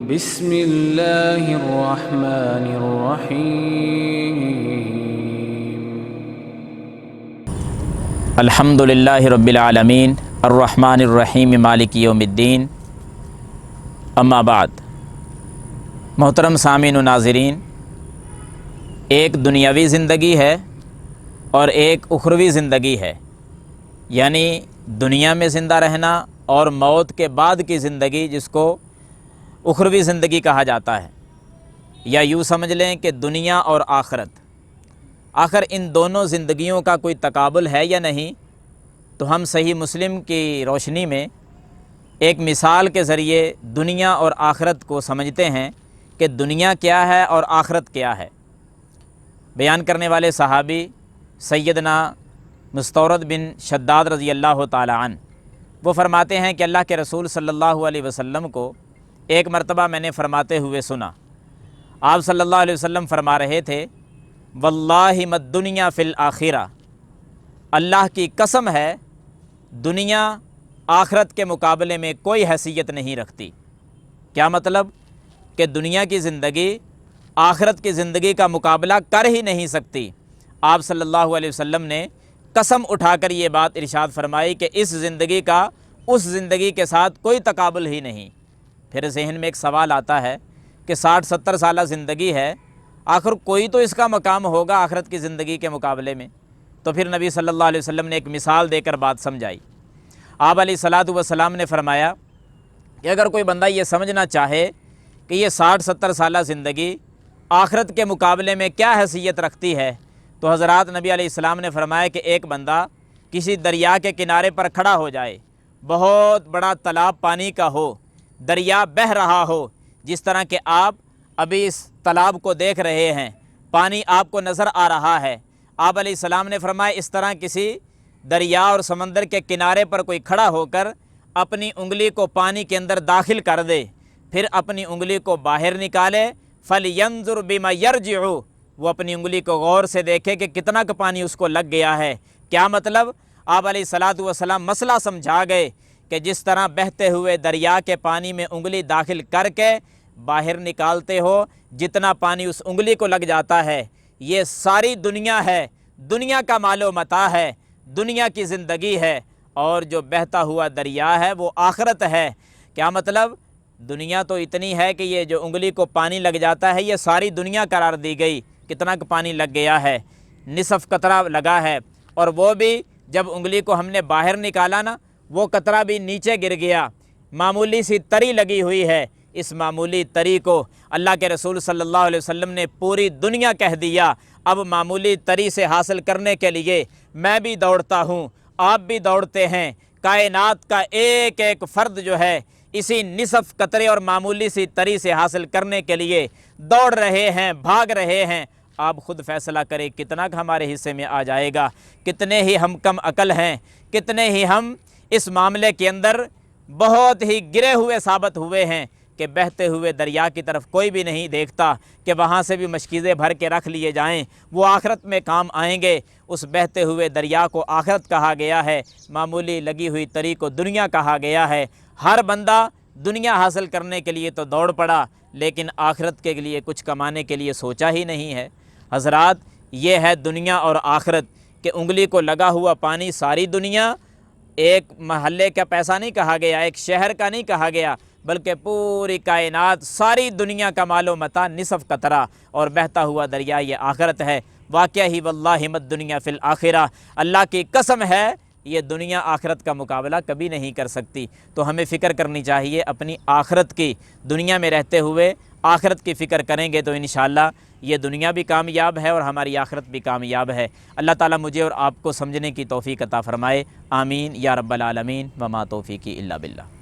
بسم اللہ الرحمن الرحیم الحمد للہ رب العالمین الرحمن الرحیم مالک یوم الدین، اما بعد۔ محترم سامعین و ناظرین، ایک دنیاوی زندگی ہے اور ایک اخروی زندگی ہے، یعنی دنیا میں زندہ رہنا اور موت کے بعد کی زندگی، جس کو اخروی زندگی کہا جاتا ہے، یا یوں سمجھ لیں کہ دنیا اور آخرت۔ آخر ان دونوں زندگیوں کا کوئی تقابل ہے یا نہیں؟ تو ہم صحیح مسلم کی روشنی میں ایک مثال کے ذریعے دنیا اور آخرت کو سمجھتے ہیں کہ دنیا کیا ہے اور آخرت کیا ہے۔ بیان کرنے والے صحابی سیدنا مستورد بن شداد رضی اللہ تعالی عنہ، وہ فرماتے ہیں کہ اللہ کے رسول صلی اللہ علیہ وسلم کو ایک مرتبہ میں نے فرماتے ہوئے سنا۔ آپ صلی اللہ علیہ وسلم فرما رہے تھے، واللہ ما الدنیا فی الآخرہ، اللہ کی قسم ہے دنیا آخرت کے مقابلے میں کوئی حیثیت نہیں رکھتی۔ کیا مطلب؟ کہ دنیا کی زندگی آخرت کی زندگی کا مقابلہ کر ہی نہیں سکتی۔ آپ صلی اللہ علیہ وسلم نے قسم اٹھا کر یہ بات ارشاد فرمائی کہ اس زندگی کا اس زندگی کے ساتھ کوئی تقابل ہی نہیں۔ پھر ذہن میں ایک سوال آتا ہے کہ 60-70 سالہ زندگی ہے، آخر کوئی تو اس کا مقام ہوگا آخرت کی زندگی کے مقابلے میں۔ تو پھر نبی صلی اللہ علیہ وسلم نے ایک مثال دے کر بات سمجھائی۔ آپ علیہ الصلاۃ والسلام نے فرمایا کہ اگر کوئی بندہ یہ سمجھنا چاہے کہ یہ 60-70 سالہ زندگی آخرت کے مقابلے میں کیا حیثیت رکھتی ہے، تو حضرات نبی علیہ السلام نے فرمایا کہ ایک بندہ کسی دریا کے کنارے پر کھڑا ہو جائے، بہت بڑا تالاب پانی کا ہو، دریا بہہ رہا ہو، جس طرح کہ آپ ابھی اس تالاب کو دیکھ رہے ہیں، پانی آپ کو نظر آ رہا ہے۔ آپ علیہ السلام نے فرمایا اس طرح کسی دریا اور سمندر کے کنارے پر کوئی کھڑا ہو کر اپنی انگلی کو پانی کے اندر داخل کر دے، پھر اپنی انگلی کو باہر نکالے، فَلْيَنْظُرْ بِمَا يَرْجِعُ، وہ اپنی انگلی کو غور سے دیکھے کہ کتنا کا پانی اس کو لگ گیا ہے۔ کیا مطلب؟ آپ علیہ الصلاۃ والسلام مسئلہ سمجھا گئے کہ جس طرح بہتے ہوئے دریا کے پانی میں انگلی داخل کر کے باہر نکالتے ہو، جتنا پانی اس انگلی کو لگ جاتا ہے، یہ ساری دنیا ہے، دنیا کا مال و متاع ہے، دنیا کی زندگی ہے، اور جو بہتا ہوا دریا ہے وہ آخرت ہے۔ کیا مطلب؟ دنیا تو اتنی ہے کہ یہ جو انگلی کو پانی لگ جاتا ہے یہ ساری دنیا قرار دی گئی، کتنا کا پانی لگ گیا ہے، نصف قطرہ لگا ہے، اور وہ بھی جب انگلی کو ہم نے باہر نکالا نا، وہ قطرہ بھی نیچے گر گیا، معمولی سی تری لگی ہوئی ہے۔ اس معمولی تری کو اللہ کے رسول صلی اللہ علیہ وسلم نے پوری دنیا کہہ دیا۔ اب معمولی تری سے حاصل کرنے کے لیے میں بھی دوڑتا ہوں، آپ بھی دوڑتے ہیں، کائنات کا ایک ایک فرد جو ہے اسی نصف قطرے اور معمولی سی تری سے حاصل کرنے کے لیے دوڑ رہے ہیں، بھاگ رہے ہیں۔ آپ خود فیصلہ کریں کتنا ہمارے حصے میں آ جائے گا، کتنے ہی ہم کم عقل ہیں، کتنے ہی ہم اس معاملے کے اندر بہت ہی گرے ہوئے ثابت ہوئے ہیں کہ بہتے ہوئے دریا کی طرف کوئی بھی نہیں دیکھتا کہ وہاں سے بھی مشکیزیں بھر کے رکھ لیے جائیں، وہ آخرت میں کام آئیں گے۔ اس بہتے ہوئے دریا کو آخرت کہا گیا ہے، معمولی لگی ہوئی تری کو دنیا کہا گیا ہے۔ ہر بندہ دنیا حاصل کرنے کے لیے تو دوڑ پڑا، لیکن آخرت کے لیے کچھ کمانے کے لیے سوچا ہی نہیں ہے۔ حضرات، یہ ہے دنیا اور آخرت کہ انگلی کو لگا ہوا پانی ساری دنیا، ایک محلے کا پیسہ نہیں کہا گیا، ایک شہر کا نہیں کہا گیا، بلکہ پوری کائنات ساری دنیا کا مال و متاع نصف قطرہ اور بہتا ہوا دریا یہ آخرت ہے۔ واقعہ ہی واللہ ما الدنیا فی الآخرہ، اللہ کی قسم ہے یہ دنیا آخرت کا مقابلہ کبھی نہیں کر سکتی۔ تو ہمیں فکر کرنی چاہیے اپنی آخرت کی، دنیا میں رہتے ہوئے آخرت کی فکر کریں گے تو انشاءاللہ یہ دنیا بھی کامیاب ہے اور ہماری آخرت بھی کامیاب ہے۔ اللہ تعالیٰ مجھے اور آپ کو سمجھنے کی توفیق عطا فرمائے، آمین یا رب العالمین، وما توفیقی الا باللہ۔